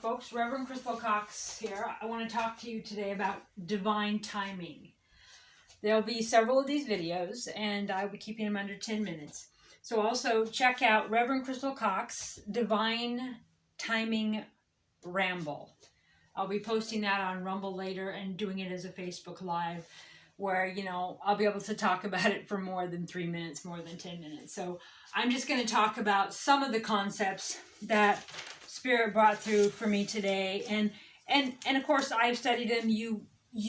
folks, Reverend Crystal Cox here. I want to talk to you today about divine timing. There'll be several of these videos, and I'll be keeping them under 10 minutes. So also check out Reverend Crystal Cox, Divine Timing Ramble. I'll be posting that on Rumble later and doing it as a Facebook Live where, I'll be able to talk about it for more than 3 minutes, more than 10 minutes. So I'm just going to talk about some of the concepts that Spirit brought through for me today. And of course, I've studied them. You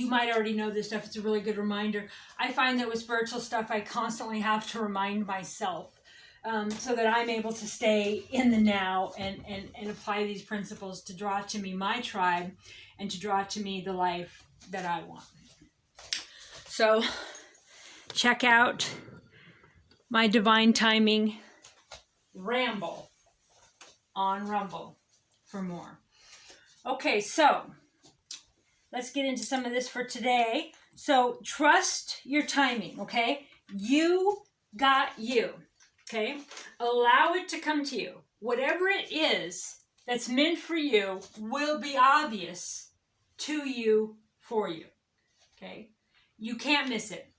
might already know this stuff. It's a really good reminder. I find that with spiritual stuff, I constantly have to remind myself so that I'm able to stay in the now and apply these principles to draw to me my tribe and to draw to me the life that I want. So check out my Divine Timing Ramble on Rumble for more. Okay, so let's get into some of this for today. So trust your timing, okay? You got you, okay? Allow it to come to you. Whatever it is that's meant for you will be obvious to you for you, okay? You can't miss it.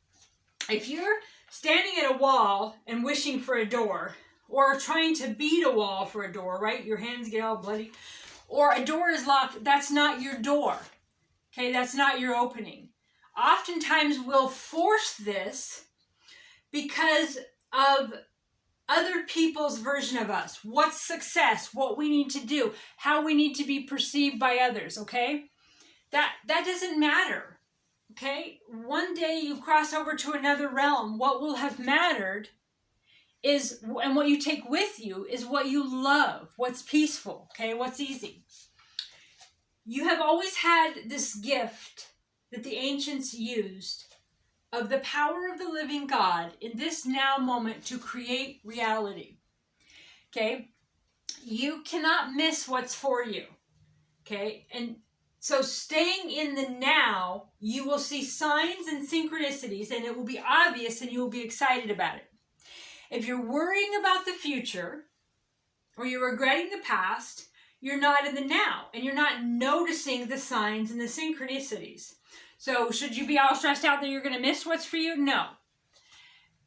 If you're standing at a wall and wishing for a door, or trying to beat a wall for a door, right? Your hands get all bloody. Or a door is locked, that's not your door. Okay, that's not your opening. Oftentimes we'll force this because of other people's version of us. What's success? What we need to do? How we need to be perceived by others, okay? That doesn't matter. Okay, one day you cross over to another realm. What will have mattered is, and what you take with you is what you love, what's peaceful, okay, what's easy. You have always had this gift that the ancients used of the power of the living God in this now moment to create reality. Okay, you cannot miss what's for you. Okay, and so staying in the now, you will see signs and synchronicities, and it will be obvious and you will be excited about it. If you're worrying about the future or you're regretting the past, you're not in the now and you're not noticing the signs and the synchronicities. So should you be all stressed out that you're going to miss what's for you? No.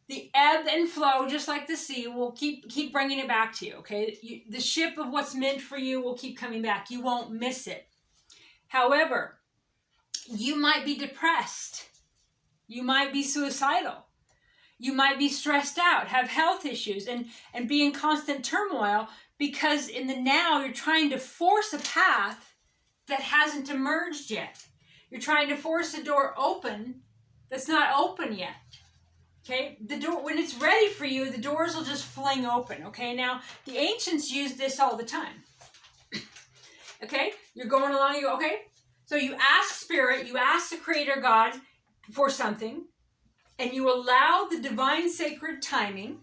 The ebb and flow, just like the sea, will keep bringing it back to you, okay? The ship of what's meant for you will keep coming back. You won't miss it. However, you might be depressed. You might be suicidal. You might be stressed out, have health issues, and be in constant turmoil because in the now you're trying to force a path that hasn't emerged yet. You're trying to force a door open that's not open yet. Okay? The door, when it's ready for you, the doors will just fling open. Okay? Now, the ancients used this all the time. Okay? You're going along, you go, okay? So you ask Spirit, you ask the Creator God for something, and you allow the divine sacred timing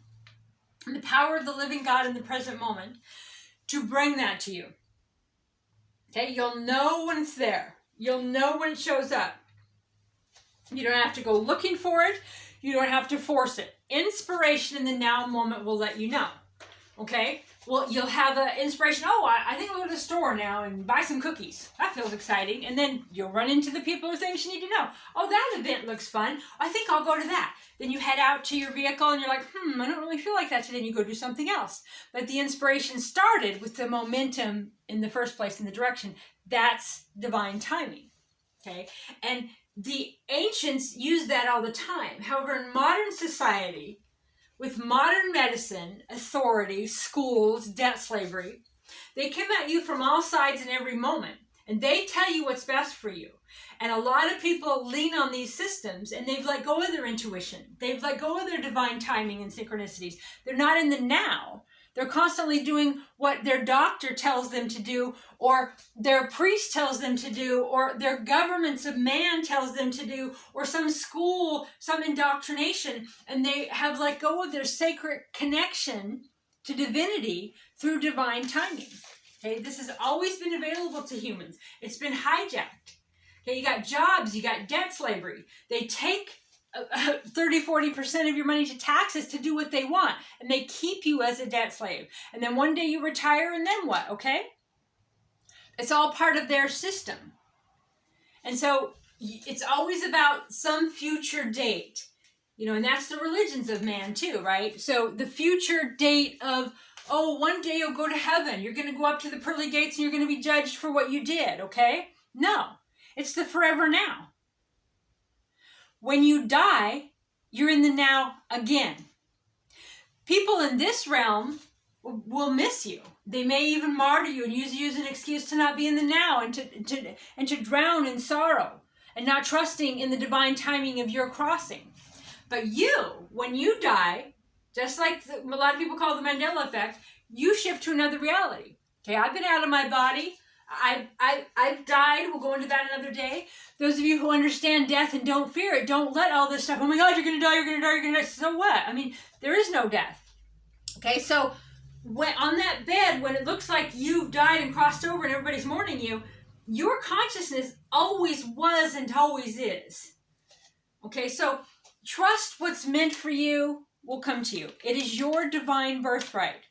and the power of the living God in the present moment to bring that to you. Okay? You'll know when it's there. You'll know when it shows up. You don't have to go looking for it. You don't have to force it. Inspiration in the now moment will let you know. Okay? Well, you'll have an inspiration. Oh, I think I'll go to the store now and buy some cookies. That feels exciting. And then you'll run into the people or things you need to know. Oh, that event looks fun. I think I'll go to that. Then you head out to your vehicle and you're like, I don't really feel like that today. And you go do something else. But the inspiration started with the momentum in the first place, in the direction. That's divine timing. Okay? And the ancients used that all the time. However, in modern society, with modern medicine, authority, schools, debt slavery, they come at you from all sides in every moment. And they tell you what's best for you. And a lot of people lean on these systems and they've let go of their intuition. They've let go of their divine timing and synchronicities. They're not in the now. They're constantly doing what their doctor tells them to do, or their priest tells them to do, or their governments of man tells them to do, or some school, some indoctrination, and they have let go of their sacred connection to divinity through divine timing. Okay, this has always been available to humans. It's been hijacked. Okay, you got jobs, you got debt slavery. They take 30-40% of your money to taxes to do what they want, and they keep you as a debt slave. And then one day you retire, and then what? Okay, It's all part of their system. And so it's always about some future date, and that's the religions of man too, right? So the future date of, oh, one day you'll go to heaven. You're going to go up to the pearly gates and you're going to be judged for what you did, okay? No, it's the forever now. When you die, you're in the now again. People in this realm will miss you. They may even martyr you and use you as an excuse to not be in the now and to drown in sorrow and not trusting in the divine timing of your crossing. But you, when you die, just like a lot of people call the Mandela effect, you shift to another reality. Okay, I've been out of my body. I've died. We'll go into that another day. Those of you who understand death and don't fear it, don't let all this stuff, oh my God, you're going to die, you're going to die, you're going to die. So what? I mean, there is no death. Okay, so when on that bed, when it looks like you've died and crossed over and everybody's mourning you, your consciousness always was and always is. Okay, so trust what's meant for you will come to you. It is your divine birthright.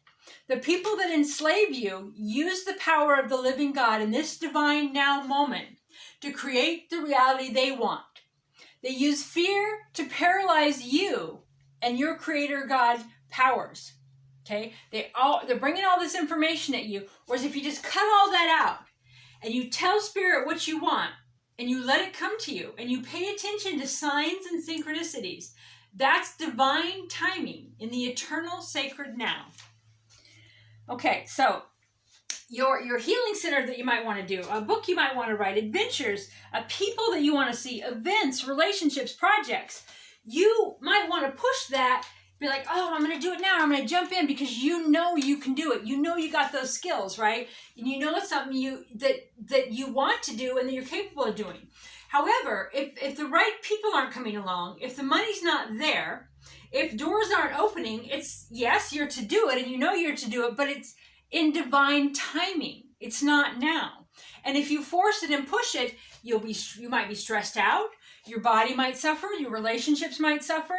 The people that enslave you use the power of the living God in this divine now moment to create the reality they want. They use fear to paralyze you and your creator God powers. Okay? They're bringing all this information at you, whereas if you just cut all that out and you tell Spirit what you want and you let it come to you and you pay attention to signs and synchronicities, that's divine timing in the eternal sacred now. Okay, so your healing center that you might want to do, a book you might want to write, adventures, people that you want to see, events, relationships, projects. You might want to push that, be like, oh, I'm going to do it now. I'm going to jump in because you know you can do it. You know you got those skills, right? And you know it's something that you want to do and that you're capable of doing. However, if the right people aren't coming along, if the money's not there, if doors aren't opening, it's, yes, you're to do it and you know you're to do it, but it's in divine timing. It's not now. And if you force it and push it, you might be stressed out. Your body might suffer. Your relationships might suffer.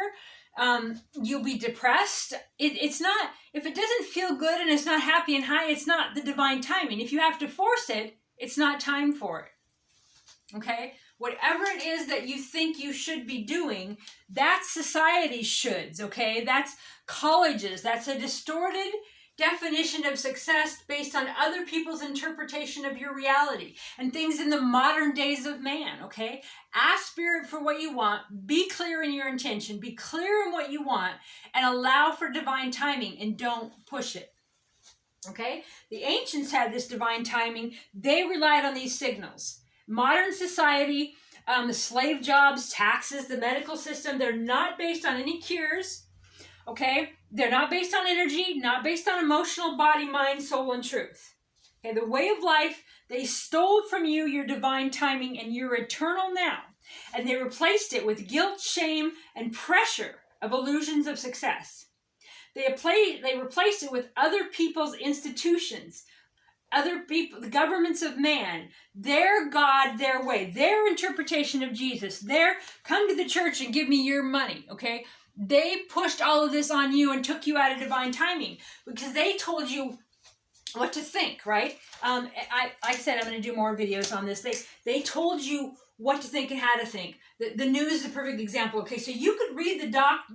You'll be depressed. It's not, if it doesn't feel good and it's not happy and high, it's not the divine timing. If you have to force it, it's not time for it. Okay? Whatever it is that you think you should be doing, that's society's shoulds, okay? That's colleges. That's a distorted definition of success based on other people's interpretation of your reality and things in the modern days of man, okay? Ask Spirit for what you want. Be clear in your intention. Be clear in what you want and allow for divine timing and don't push it, okay? The ancients had this divine timing. They relied on these signals. Modern society, the slave jobs, taxes, the medical system, they're not based on any cures, okay? They're not based on energy, not based on emotional body, mind, soul, and truth. Okay, the way of life, they stole from you your divine timing and your eternal now, and they replaced it with guilt, shame, and pressure of illusions of success. They replaced it with other people's institutions, other people, the governments of man, their God, their way, their interpretation of Jesus, their come to the church and give me your money, okay? They pushed all of this on you and took you out of divine timing because they told you what to think, right? Like I said, I'm going to do more videos on this. They told you what to think and how to think. The news is a perfect example. Okay, so you could read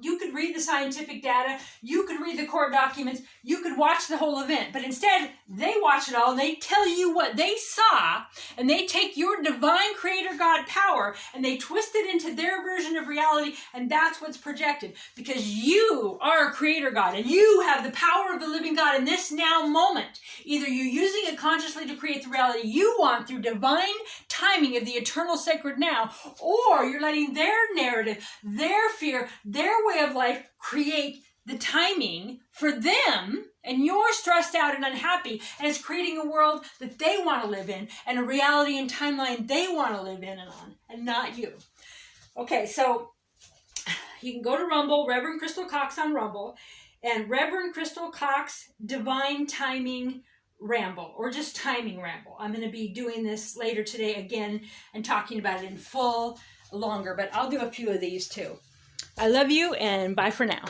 you could read the scientific data, you could read the court documents, you could watch the whole event, but instead they watch it all and they tell you what they saw, and they take your divine creator God power and they twist it into their version of reality, and that's what's projected because you are a creator God and you have the power of the living God in this now moment. Either you're using it consciously to create the reality you want through divine timing of the eternal sacred now, or you're letting their narrative, their fear, their way of life create the timing for them, and you're stressed out and unhappy, and it's creating a world that they want to live in and a reality and timeline they want to live in and on, and not you. Okay, so you can go to Rumble, Reverend Crystal Cox on Rumble, and Reverend Crystal Cox Divine Timing Ramble, or just Timing Ramble. I'm going to be doing this later today again and talking about it in full longer, but I'll do a few of these too. I love you and bye for now.